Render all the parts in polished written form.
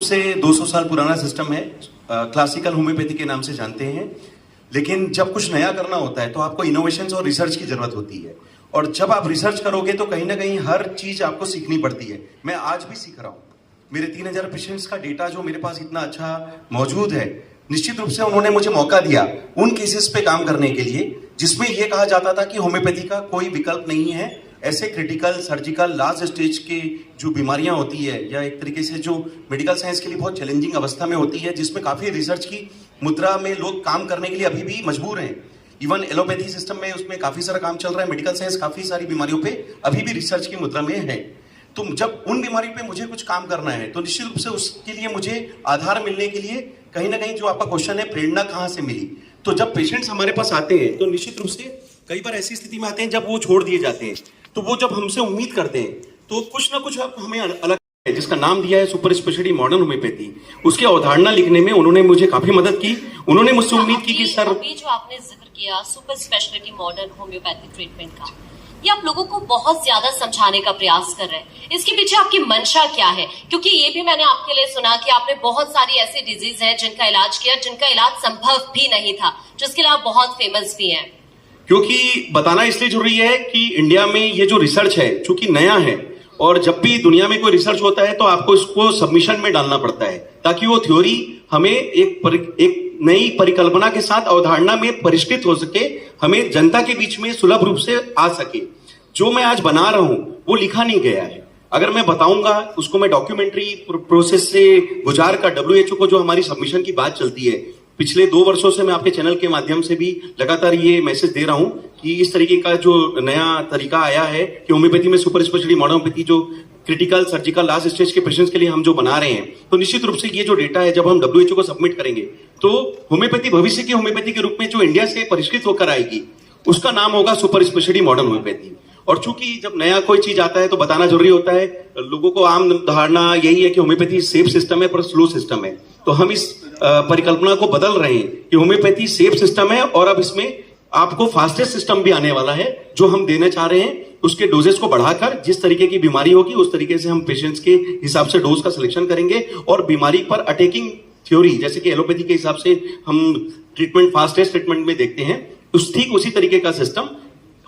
से 200 साल पुराना सिस्टम है, क्लासिकल होम्योपैथी के नाम से जानते हैं। लेकिन जब कुछ नया करना होता है तो आपको इनोवेशंस और रिसर्च की जरूरत होती है, और जब आप रिसर्च करोगे तो कहीं ना कहीं हर चीज आपको सीखनी पड़ती है। मैं आज भी सीख रहा हूं। मेरे 3000 पेशेंट्स का डेटा जो मेरे पास इतना अच्छा मौजूद है, निश्चित रूप से उन्होंने मुझे मौका दिया उन केसेस पे काम करने के लिए जिसमें यह कहा जाता था कि होम्योपैथी का कोई विकल्प नहीं है। ऐसे क्रिटिकल, सर्जिकल, लास्ट स्टेज के जो बीमारियां होती है, या एक तरीके से जो मेडिकल साइंस के लिए बहुत चैलेंजिंग अवस्था में होती है, जिसमें काफी रिसर्च की मुद्रा में लोग काम करने के लिए अभी भी मजबूर हैं। इवन एलोपैथी सिस्टम में उसमें काफी सारा काम चल रहा है। मेडिकल साइंस काफी सारी बीमारियों पे अभी भी रिसर्च की मुद्रा में है। तो जब उन बीमारियों पे मुझे कुछ काम करना है तो निश्चित रूप से उसके लिए मुझे आधार मिलने के लिए कहीं ना कहीं जो आपका क्वेश्चन है, प्रेरणा कहां से मिली, तो जब पेशेंट्स हमारे पास आते हैं तो निश्चित रूप से कई बार ऐसी स्थिति में आते हैं जब वो छोड़ दिए जाते हैं। तो वो जब हमसे उम्मीद करते हैं तो कुछ ना कुछ हमें अलग है, जिसका नाम दिया है सुपर स्पेशलिटी मॉडर्न होम्योपैथी। उसकी अवधारणा लिखने में उन्होंने मुझे काफी मदद की। उन्होंने मुझसे उम्मीद की कि सर, अभी जो आपने जिक्र किया super speciality modern homeopathy treatment का, ये आप लोगों को बहुत ज्यादा समझाने का प्रयास कर रहे हैं। इसके पीछे आपकी मंशा क्या है? क्योंकि ये भी मैंने आपके लिए सुना कि आपने बहुत सारी ऐसी डिजीज है जिनका इलाज किया, जिनका इलाज संभव भी नहीं था, जिसके लिए आप बहुत फेमस भी हैं। क्योंकि बताना इसलिए जरूरी है कि इंडिया में ये जो रिसर्च है चूंकि नया है, और जब भी दुनिया में कोई रिसर्च होता है तो आपको इसको सबमिशन में डालना पड़ता है ताकि वो थ्योरी हमें एक नई परिकल्पना के साथ अवधारणा में परिष्कृत हो सके, हमें जनता के बीच में सुलभ रूप से आ सके। जो मैं आज बना रहा हूं वो लिखा नहीं गया है। अगर मैं बताऊंगा उसको, मैं डॉक्यूमेंट्री प्रोसेस से गुजार कर WHO को जो हमारी सबमिशन की बात चलती है, पिछले 2 वर्षों से मैं आपके चैनल के माध्यम से भी लगातार ये मैसेज दे रहा हूं कि इस तरीके का जो नया तरीका आया है कि होम्योपैथी में सुपर स्पेशलिटी मॉडर्न होम्योपैथी जो क्रिटिकल, सर्जिकल, लास्ट स्टेज के पेशेंट्स के लिए हम जो बना रहे हैं, तो निश्चित रूप से ये जो डेटा है जब हम WHO को सबमिट करेंगे तो होम्योपैथी भविष्य की होम्योपैथी के रूप में जो इंडिया से परिष्कृत होकर आएगी उसका नाम होगा सुपर स्पेशलिटी मॉडर्न होम्योपैथी। और चूंकि जब नया कोई चीज आता है तो बताना जरूरी होता है। लोगों को आम धारणा यही है कि होम्योपैथी सेफ सिस्टम है पर स्लो सिस्टम है, तो हम इस परिकल्पना को बदल रहे हैं कि होम्योपैथी सेफ सिस्टम है और अब इसमें आपको फास्टेस्ट सिस्टम भी आने वाला है जो हम देना चाह रहे हैं। उसके डोजेस को बढ़ाकर जिस तरीके की बीमारी होगी उस तरीके से हम पेशेंट्स के हिसाब से डोज का सिलेक्शन करेंगे, और बीमारी पर अटैकिंग थ्योरी जैसे कि एलोपैथी के हिसाब से हम ट्रीटमेंट फास्टेस्ट ट्रीटमेंट में देखते हैं, ठीक उसी तरीके का सिस्टम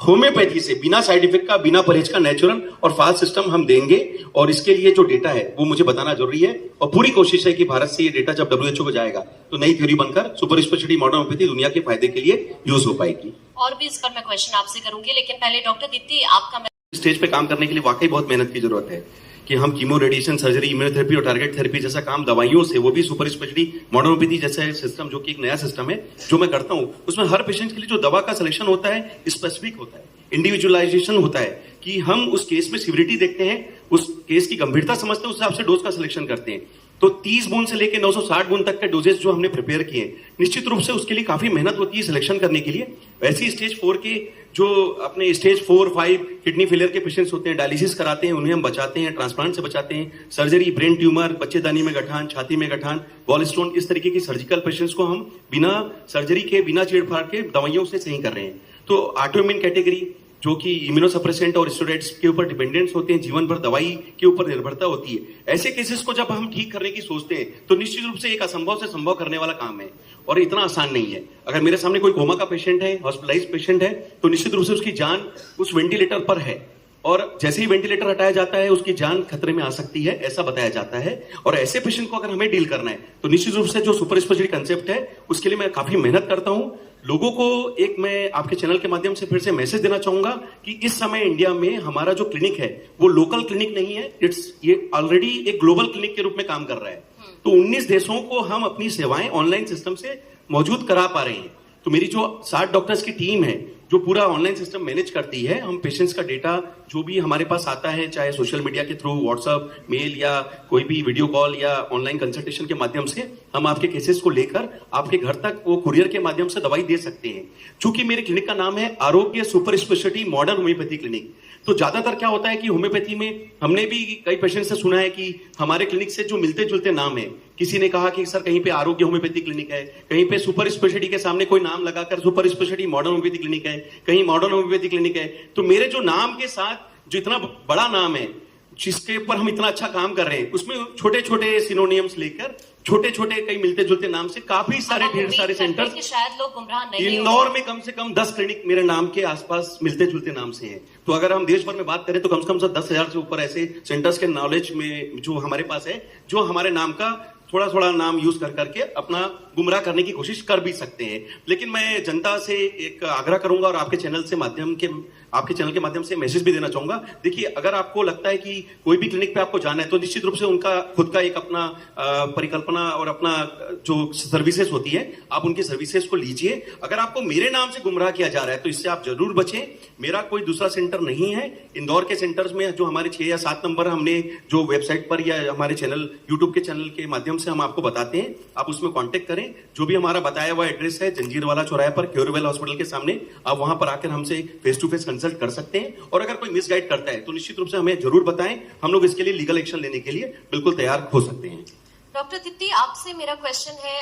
होम्योपैथी से बिना साइड इफेक्ट का, बिना परहेज का नेचुरल और फास्ट सिस्टम हम देंगे। और इसके लिए जो डेटा है वो मुझे बताना जरूरी है, और पूरी कोशिश है कि भारत से ये डेटा जब WHO को जाएगा तो नई थ्योरी बनकर सुपर स्पेशलिटी मॉडर्न होम्योपैथी दुनिया के फायदे के लिए यूज हो पाएगी। और भी इस पर मैं क्वेश्चन आपसे करूंगी, लेकिन पहले डॉक्टर दीप्ति आपका स्टेज पे काम करने के लिए वाकई बहुत मेहनत की जरूरत है कि हम कीमो, रेडिएशन, सर्जरी, इम्यूनोथेरेपी और टारगेट थेरेपी जैसा काम दवाइयों से, वो भी सुपर स्पेशलिटी मॉडर्न होम्योपैथी जैसा सिस्टम जो कि एक नया सिस्टम है जो मैं करता हूं, उसमें हर पेशेंट के लिए जो दवा का सिलेक्शन होता है स्पेसिफिक होता है, इंडिविजुअलाइजेशन होता है कि हम उस केस में सिविरिटी देखते हैं, उस केस की गंभीरता समझते हैं, उस हिसाब से डोज का सिलेक्शन करते हैं। तो 30 बूंद से लेकर 960 बूंद तक के डोजेस जो हमने प्रिपेयर किए, निश्चित रूप से उसके लिए काफी मेहनत होती है सिलेक्शन करने के लिए। वैसे स्टेज 4 के जो अपने स्टेज 4, 5 किडनी फेलियर के पेशेंट्स होते हैं, डायलिसिस कराते हैं, उन्हें हम बचाते हैं, ट्रांसप्लांट से बचाते हैं, सर्जरी, ब्रेन ट्यूमर, बच्चेदानी में गठान, छाती में गठान, गॉल स्टोन, इस तरीके की सर्जिकल पेशेंट्स को हम बिना सर्जरी के, बिना चीड़फाड़ के दवाइयों से सही कर रहे हैं। तो ऑटोइम्यून कैटेगरी जो कि इम्यूनोसप्रेसेंट और स्टेरॉइड्स के ऊपर डिपेंडेंस होते हैं, जीवन भर दवाई के ऊपर निर्भरता होती है, ऐसे केसेस को जब हम ठीक करने की सोचते हैं तो निश्चित रूप से एक असंभव से संभव करने वाला काम है, और इतना आसान नहीं है। अगर मेरे सामने कोई कोमा का पेशेंट है, हॉस्पिटलाइज्ड पेशेंट है, तो निश्चित रूप से उसकी जान उस वेंटिलेटर पर है, और जैसे ही वेंटिलेटर हटाया जाता है उसकी जान खतरे में आ सकती है, ऐसा बताया जाता है। और ऐसे पेशेंट को अगर हमें डील करना है तो निश्चित रूप से जो सुपर स्पेशलिटी कंसेप्ट है उसके लिए मैं काफी मेहनत करता हूं। लोगों को एक मैं आपके चैनल के माध्यम से फिर से मैसेज देना चाहूंगा कि इस समय इंडिया में हमारा जो क्लिनिक है वो लोकल क्लिनिक नहीं है, ये ऑलरेडी एक ग्लोबल क्लिनिक के रूप में काम कर रहा है। तो 19 देशों को हम अपनी सेवाएं ऑनलाइन सिस्टम से मौजूद करा पा रहे हैं। तो मेरी जो 60 डॉक्टर्स की टीम है जो पूरा ऑनलाइन सिस्टम मैनेज करती है, हम पेशेंट्स का डेटा जो भी हमारे पास आता है, चाहे सोशल मीडिया के थ्रू, व्हाट्सएप, मेल या कोई भी वीडियो कॉल या ऑनलाइन कंसल्टेशन के माध्यम से हम आपके केसेस को लेकर आपके घर तक वो कुरियर के माध्यम से दवाई दे सकते हैं। चूंकि मेरे क्लिनिक का नाम है आरोग्य super speciality modern homeopathy clinic, तो ज्यादातर क्या होता है कि होम्योपैथी में हमने भी कई पेशेंट से सुना है कि हमारे क्लिनिक से जो मिलते जुलते नाम है, किसी ने कहा कि सर कहीं पे आरोग्य होम्योपैथी क्लिनिक है, कहीं पे सुपर स्पेशलिटी के सामने कोई नाम लगाकर super speciality modern homeopathy clinic है, कहीं मॉडर्न होम्योपैथी क्लिनिक है। तो मेरे जो नाम के साथ जो इतना बड़ा नाम है, जिसके ऊपर हम इतना अच्छा काम कर रहे हैं उसमें छोटे छोटे सिनोनियम्स लेकर छोटे छोटे कई मिलते जुलते नाम से काफी सारे हम ढेर उम्मीद सारे करते हैं सेंटर्स कि शायद लोग गुमराह नहीं इंदौर में कम से कम 10 क्लिनिक मेरे नाम के आसपास मिलते जुलते नाम से हैं। तो अगर हम देश भर में बात करें तो कम से कम 10,000 से ऊपर ऐसे सेंटर्स के नॉलेज में जो हमारे पास है, जो हमारे नाम का थोड़ा थोड़ा नाम यूज कर करके अपना गुमराह करने की कोशिश कर भी सकते हैं। लेकिन मैं जनता से एक आग्रह करूंगा और आपके चैनल के माध्यम से मैसेज भी देना चाहूंगा। देखिए, अगर आपको लगता है कि कोई भी क्लिनिक पे आपको जाना है तो निश्चित रूप से उनका खुद का एक अपना परिकल्पना और अपना जो सर्विसेज होती है, आप उनकी सर्विसेज को लीजिए। अगर आपको मेरे नाम से गुमराह किया जा रहा है तो इससे आप जरूर बचें। मेरा कोई दूसरा सेंटर नहीं है। इंदौर के सेंटर्स में जो हमारे 6 या 7 नंबर हमने जो वेबसाइट पर या हमारे चैनल यूट्यूब के चैनल के माध्यम से हम आपको बताते हैं, आप उसमें कांटेक्ट करें। जो भी हमारा बताया हुआ एड्रेस है जंजीरवाला चौराहे पर क्योरवेल हॉस्पिटल के सामने, आप वहां पर आकर हमसे फेस टू फेस कंसल्ट कर सकते हैं। और अगर कोई मिसगाइड करता है तो निश्चित रूप से हमें जरूर बताएं। हम लोग इसके लिए लीगल एक्शन लेने के लिए बिल्कुल तैयार हो सकते हैं। डॉक्टर तित्ती, आपसे मेरा क्वेश्चन है,